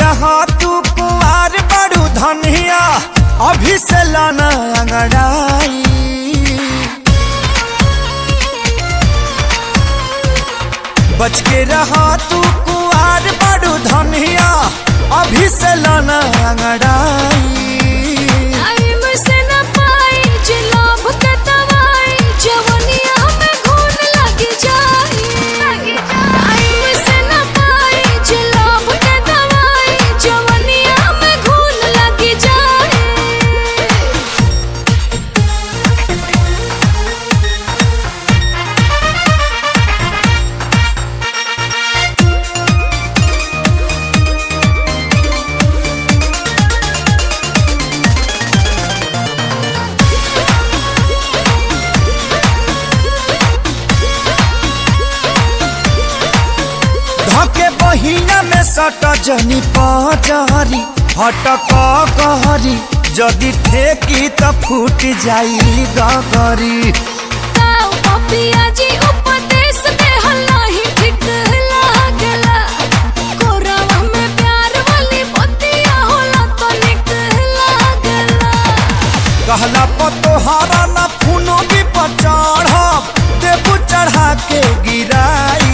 रहा तू कुआर बड़ू धनिया अभी से लाना अंगड़ाई। बच के रहा तू कुआर बड़ू धनिया अभी से लाना अंगड़ाई। धके बहिना में सट जनी पचहरी हटक कहरी जदि ठेकी त फूट जाई गगरी। कहला पतोहारा ना फूनो भी पचढ़ देबू चढ़ा के गिराई।